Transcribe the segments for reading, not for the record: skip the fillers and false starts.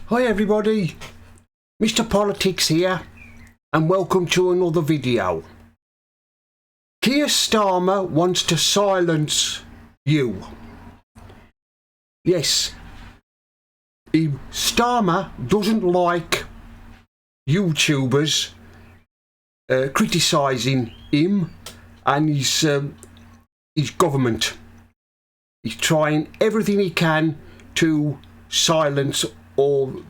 Hi everybody, Mr. Politics here and welcome to another video. Keir Starmer wants to silence you. Yes, Starmer doesn't like YouTubers criticising him and his government. He's trying everything he can to silence all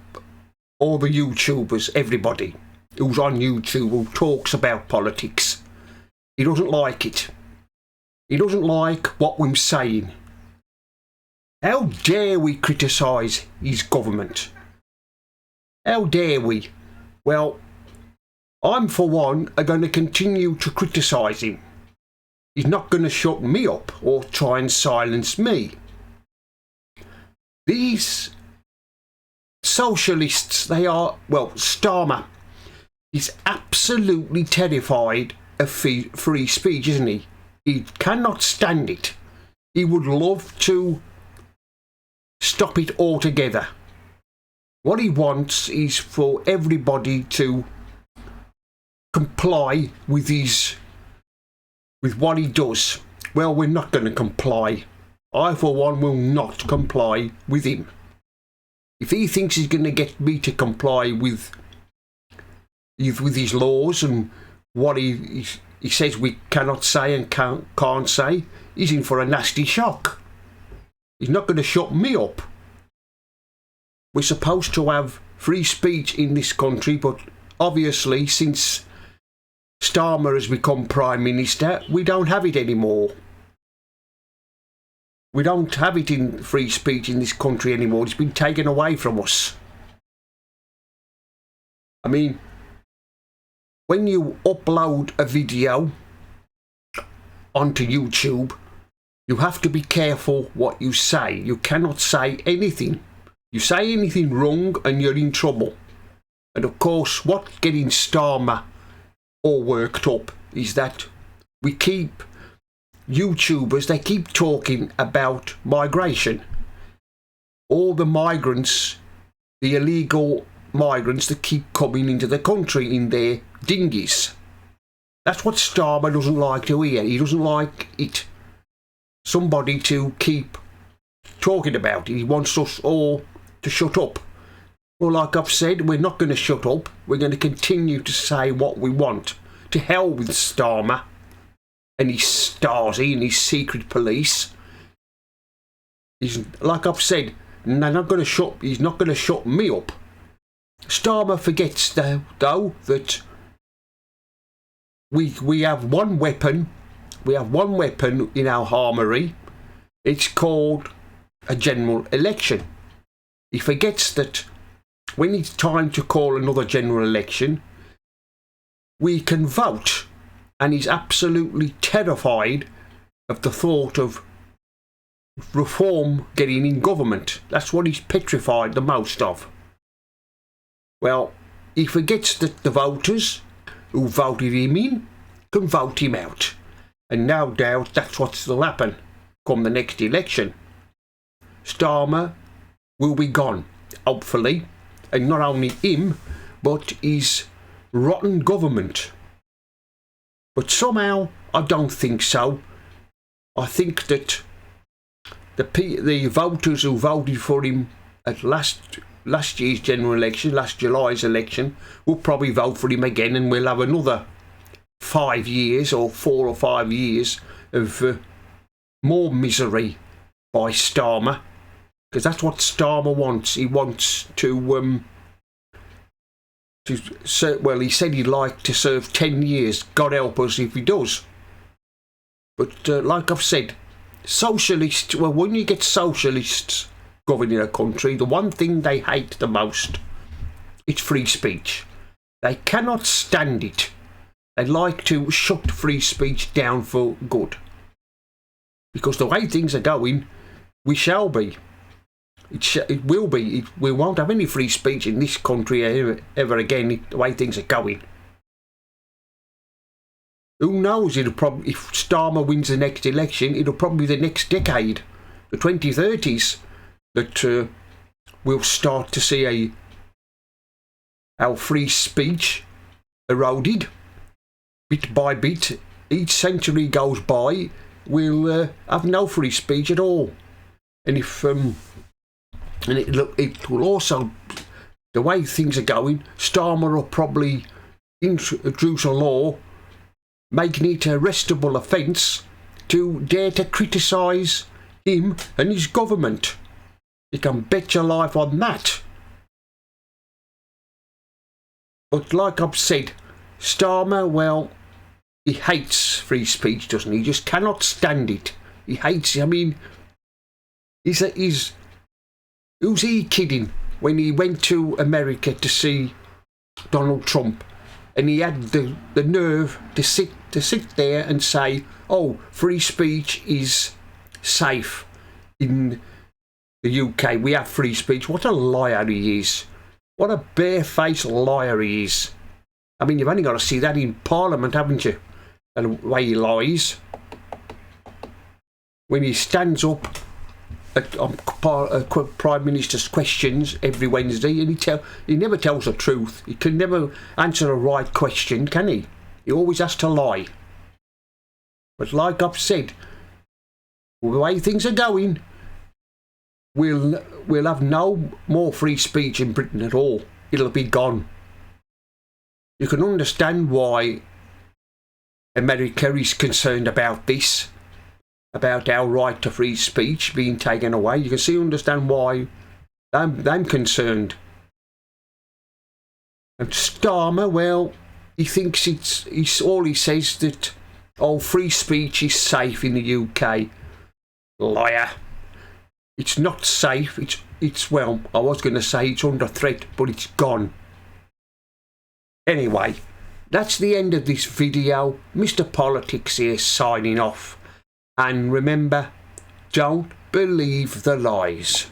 the YouTubers, everybody who's on YouTube who talks about politics. He doesn't like it. He doesn't like what we're saying. How dare we criticise his government? How dare we? Well, I'm for one are going to continue to criticise him. He's not going to shut me up or try and silence me. These socialists, they are, well, Starmer is absolutely terrified of free speech, isn't he? He cannot stand it. He would love to stop it altogether. What he wants is for everybody to comply with what he does. Well, we're not going to comply. I, for one, will not comply with him. If he thinks he's going to get me to comply with his laws and what he says we cannot say and can't say, he's in for a nasty shock. He's not going to shut me up. We're supposed to have free speech in this country, but obviously since Starmer has become Prime Minister, we don't have it anymore. We don't have it in free speech in this country anymore. It's been taken away from us. I mean, when you upload a video onto YouTube, you have to be careful what you say. You cannot say anything. You say anything wrong and you're in trouble. And of course, what's getting Starmer all worked up is that we keep YouTubers, they keep talking about migration. All the migrants, the illegal migrants that keep coming into the country in their dinghies. That's what Starmer doesn't like to hear. He doesn't like it. Somebody to keep talking about it. He wants us all to shut up. Well, like I've said, we're not going to shut up. We're going to continue to say what we want. To hell with Starmer and his Stasi and his secret police. He's, like I've said, he's not going to shut me up. Starmer forgets though that we have one weapon. We have one weapon in our armoury. It's called a general election. He forgets that when it's time to call another general election, we can vote. And he's absolutely terrified of the thought of reform getting in government. That's what he's petrified the most of. Well, he forgets that the voters who voted him in can vote him out. And no doubt that's what's will happen come the next election. Starmer will be gone, hopefully. And not only him, but his rotten government. But somehow, I don't think so. I think that the voters who voted for him at last year's general election, last July's election, will probably vote for him again, and we'll have another 5 years or 4 or 5 years of more misery by Starmer, because that's what Starmer wants. He wants to well, he said he'd like to serve 10 years. God help us if he does. But like I've said, socialists, well, when you get socialists governing a country, the one thing they hate the most, it's free speech. They cannot stand it. They like to shut free speech down for good. Because the way things are going, we shall be. It will be. We won't have any free speech in this country ever again, the way things are going. Who knows? It'll probably, if Starmer wins the next election, it'll probably be the next decade, the 2030s, that we'll start to see a our free speech eroded bit by bit. Each century goes by, we'll have no free speech at all. And if it will also, the way things are going, Starmer will probably introduce a law making it a arrestable offence to dare to criticise him and his government. You can bet your life on that. But like I've said, Starmer, well, he hates free speech, doesn't he? He just cannot stand it. He hates it. I mean, who's he kidding when he went to America to see Donald Trump and he had the nerve to sit there and say, oh, free speech is safe in the UK. We have free speech. What a liar he is. What a barefaced liar he is. I mean, you've only got to see that in Parliament, haven't you? And the way he lies. When he stands up on Prime Minister's questions every Wednesday and he never tells the truth. He can never answer a right question, can he? He always has to lie. But like I've said, the way things are going, we'll have no more free speech in Britain at all. It'll be gone. You can understand why America is concerned about this, about our right to free speech being taken away. You can understand why I'm concerned. And Starmer, well, he thinks it's all he says that, oh, free speech is safe in the UK. Liar. It's not safe. It's well, I was going to say it's under threat, but it's gone. Anyway, that's the end of this video. Mr. Politics here signing off. And remember, don't believe the lies.